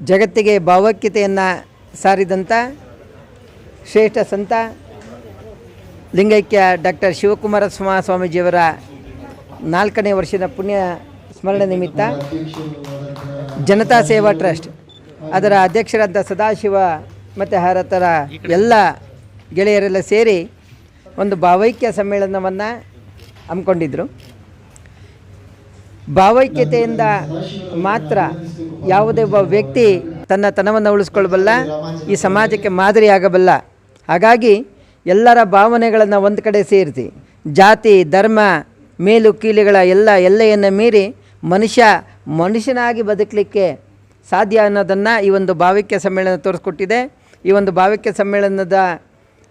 ಜಗತ್ತಿಗೆ ಭಾವೈಕ್ಯತೆಯನ್ನು ಸಾರಿದಂಥ ಶ್ರೇಷ್ಠ ಸಂತ ಲಿಂಗೈಕ್ಯ ಡಾಕ್ಟರ್ ಶಿವಕುಮಾರ ಸ್ವಾಮೀಜಿಯವರ 4ನೇ ವರ್ಷದ ಪುಣ್ಯ ಸ್ಮರಣೆ ನಿಮಿತ್ತ ಜನತಾ ಸೇವಾ ಟ್ರಸ್ಟ್ ಅದರ ಅಧ್ಯಕ್ಷರಾದ ಸದಾಶಿವ ಮತ್ತು ಹರತರ ಎಲ್ಲ ಗೆಳೆಯರೆಲ್ಲ ಸೇರಿ ಒಂದು ಭಾವೈಕ್ಯ ಸಮ್ಮೇಳನವನ್ನು ಹಮ್ಮಿಕೊಂಡಿದ್ದರು. ಭಾವೈಕ್ಯತೆಯಿಂದ ಮಾತ್ರ ಯಾವುದೇ ಒಬ್ಬ ವ್ಯಕ್ತಿ ತನ್ನ ತನವನ್ನು ಉಳಿಸ್ಕೊಳ್ಬಲ್ಲ, ಈ ಸಮಾಜಕ್ಕೆ ಮಾದರಿಯಾಗಬಲ್ಲ. ಹಾಗಾಗಿ ಎಲ್ಲರ ಭಾವನೆಗಳನ್ನು ಒಂದು ಕಡೆ ಸೇರಿಸಿ ಜಾತಿ ಧರ್ಮ ಮೇಲು ಕೀಳುಗಳ ಎಲ್ಲೆಯನ್ನು ಮೀರಿ ಮನುಷ್ಯನಾಗಿ ಬದುಕಲಿಕ್ಕೆ ಸಾಧ್ಯ ಅನ್ನೋದನ್ನು ಈ ಒಂದು ಭಾವೈಕ್ಯ ಸಮ್ಮೇಳನ ತೋರಿಸ್ಕೊಟ್ಟಿದೆ. ಈ ಒಂದು ಭಾವೈಕ್ಯ ಸಮ್ಮೇಳನದ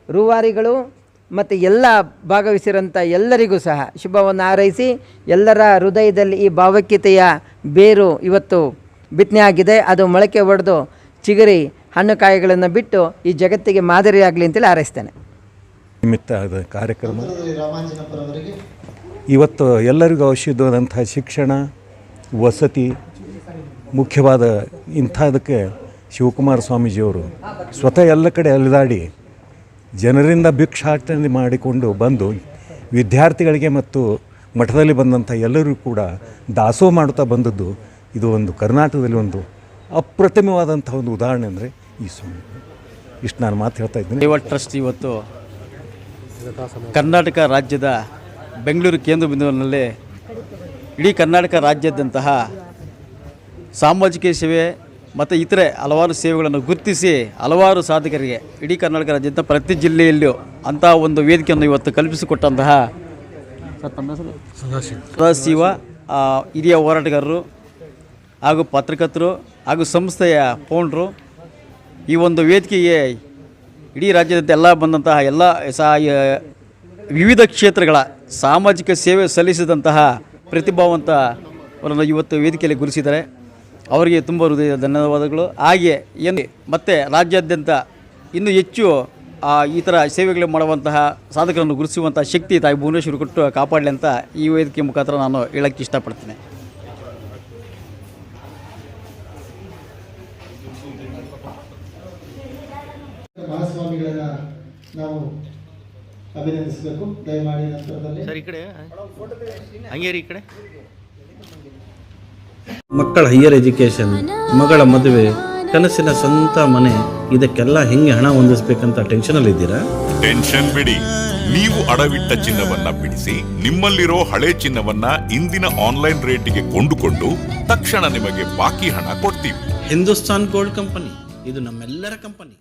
ರೂವಾರಿಗಳು ಮತ್ತು ಎಲ್ಲ ಭಾಗವಹಿಸಿರೋಂಥ ಎಲ್ಲರಿಗೂ ಸಹ ಶುಭವನ್ನು ಹಾರೈಸಿ, ಎಲ್ಲರ ಹೃದಯದಲ್ಲಿ ಈ ಭಾವೈಕ್ಯತೆಯ ಬೇರು ಇವತ್ತು ಬಿತ್ತನೆ ಆಗಿದೆ. ಅದು ಮೊಳಕೆ ಒಡೆದು ಚಿಗುರಿ ಹಣ್ಣು ಕಾಯಿಗಳನ್ನು ಬಿಟ್ಟು ಈ ಜಗತ್ತಿಗೆ ಮಾದರಿಯಾಗಲಿ ಅಂತೇಳಿ ಹಾರೈಸ್ತೇನೆ. ನಿಮಿತ್ತ ಕಾರ್ಯಕ್ರಮ ಇವತ್ತು ಎಲ್ಲರಿಗೂ ಅವಶ್ಯವಾದಂಥ ಶಿಕ್ಷಣ, ವಸತಿ ಮುಖ್ಯವಾದ ಇಂಥದಕ್ಕೆ ಶಿವಕುಮಾರ ಸ್ವಾಮೀಜಿಯವರು ಸ್ವತಃ ಎಲ್ಲ ಕಡೆ ಅಲೆದಾಡಿ ಜನರಿಂದ ಭಿಕ್ಷಾಟನೆ ಮಾಡಿಕೊಂಡು ಬಂದು ವಿದ್ಯಾರ್ಥಿಗಳಿಗೆ ಮತ್ತು ಮಠದಲ್ಲಿ ಬಂದಂಥ ಎಲ್ಲರಿಗೂ ಕೂಡ ದಾಸೋಹ ಮಾಡುತ್ತಾ ಬಂದದ್ದು ಇದು ಒಂದು ಕರ್ನಾಟಕದಲ್ಲಿ ಒಂದು ಅಪ್ರತಿಮವಾದಂಥ ಒಂದು ಉದಾಹರಣೆ ಅಂದರೆ ಈ ಸ್ವಾಮಿ. ಇಷ್ಟು ನಾನು ಮಾತು ಹೇಳ್ತಾ ಇದ್ದೀನಿ. ಸೇವಾ ಟ್ರಸ್ಟ್ ಇವತ್ತು ಕರ್ನಾಟಕ ರಾಜ್ಯದ ಬೆಂಗಳೂರು ಕೇಂದ್ರ ಬಿಂದುವಿನಲ್ಲಿ ಇಡೀ ಕರ್ನಾಟಕ ರಾಜ್ಯದಂತಹ ಸಾಮಾಜಿಕ ಸೇವೆ ಮತ್ತು ಇತರೆ ಹಲವಾರು ಸೇವೆಗಳನ್ನು ಗುರುತಿಸಿ ಹಲವಾರು ಸಾಧಕರಿಗೆ ಇಡೀ ಕರ್ನಾಟಕ ರಾಜ್ಯದ ಪ್ರತಿ ಜಿಲ್ಲೆಯಲ್ಲಿಯೂ ಅಂಥ ಒಂದು ವೇದಿಕೆಯನ್ನು ಇವತ್ತು ಕಲ್ಪಿಸಿಕೊಟ್ಟಂತಹ ಸದಾಶಿವ ಹಿರಿಯ ಹೋರಾಟಗಾರರು ಹಾಗೂ ಪತ್ರಕರ್ತರು ಹಾಗೂ ಸಂಸ್ಥೆಯ ಫೌಂಡ್ರು ಈ ಒಂದು ವೇದಿಕೆಗೆ ಇಡೀ ರಾಜ್ಯದಂತೆ ಎಲ್ಲ ಬಂದಂತಹ ಎಲ್ಲ ವಿವಿಧ ಕ್ಷೇತ್ರಗಳ ಸಾಮಾಜಿಕ ಸೇವೆ ಸಲ್ಲಿಸಿದಂತಹ ಪ್ರತಿಭಾವಂತವರನ್ನು ಇವತ್ತು ವೇದಿಕೆಯಲ್ಲಿ ಗುರುತಿಸಿದ್ದಾರೆ. ಅವರಿಗೆ ತುಂಬ ಹೃದಯದ ಧನ್ಯವಾದಗಳು. ಹಾಗೆ ಏನು ಮತ್ತು ರಾಜ್ಯಾದ್ಯಂತ ಇನ್ನೂ ಹೆಚ್ಚು ಈ ಥರ ಸೇವೆಗಳು ಮಾಡುವಂತಹ ಸಾಧಕರನ್ನು ಗುರುತಿಸುವಂಥ ಶಕ್ತಿ ತಾಯಿ ಭುವನೇಶ್ವರಿ ಕೊಟ್ಟು ಕಾಪಾಡಲಿ ಅಂತ ಈ ವೇದಿಕೆ ಮುಖಾಂತರ ನಾನು ಹೇಳೋಕ್ಕೆ ಇಷ್ಟಪಡ್ತೀನಿ. ಮಹಾಸ್ವಾಮಿಗಳನ್ನ ನಾವು ಅಭಿನಂದಿಸಬೇಕು. ದಯಮಾಡಿ ನಂತರದಲ್ಲಿ ಸರ್ ಈ ಕಡೆ ಹಂಗೇರಿ ಈ ಕಡೆ ಮಕ್ಕಳ ಹೈಯರ್ ಎಜುಕೇಷನ್, ಮಗಳ ಮದುವೆ, ಕನಸಿನ ಸ್ವಂತ ಮನೆ, ಇದಕ್ಕೆಲ್ಲ ಹೆಂಗೆ ಹಣ ಹೊಂದಿಸ್ಬೇಕಂತ ಟೆನ್ಷನಲ್ಲಿ ಇದ್ದೀರಾ? ಟೆನ್ಷನ್ ಬಿಡಿ. ನೀವು ಅಡವಿಟ್ಟ ಚಿನ್ನವನ್ನ ಬಿಡಿಸಿ ನಿಮ್ಮಲ್ಲಿರೋ ಹಳೆ ಚಿನ್ನವನ್ನ ಇಂದಿನ ಆನ್ಲೈನ್ ರೇಟಿಗೆ ಕೊಂಡುಕೊಂಡು ತಕ್ಷಣ ನಿಮಗೆ ಬಾಕಿ ಹಣ ಕೊಡ್ತೀವಿ. ಹಿಂದೂಸ್ತಾನ್ ಗೋಲ್ಡ್ ಕಂಪನಿ, ಇದು ನಮ್ಮೆಲ್ಲರ ಕಂಪನಿ.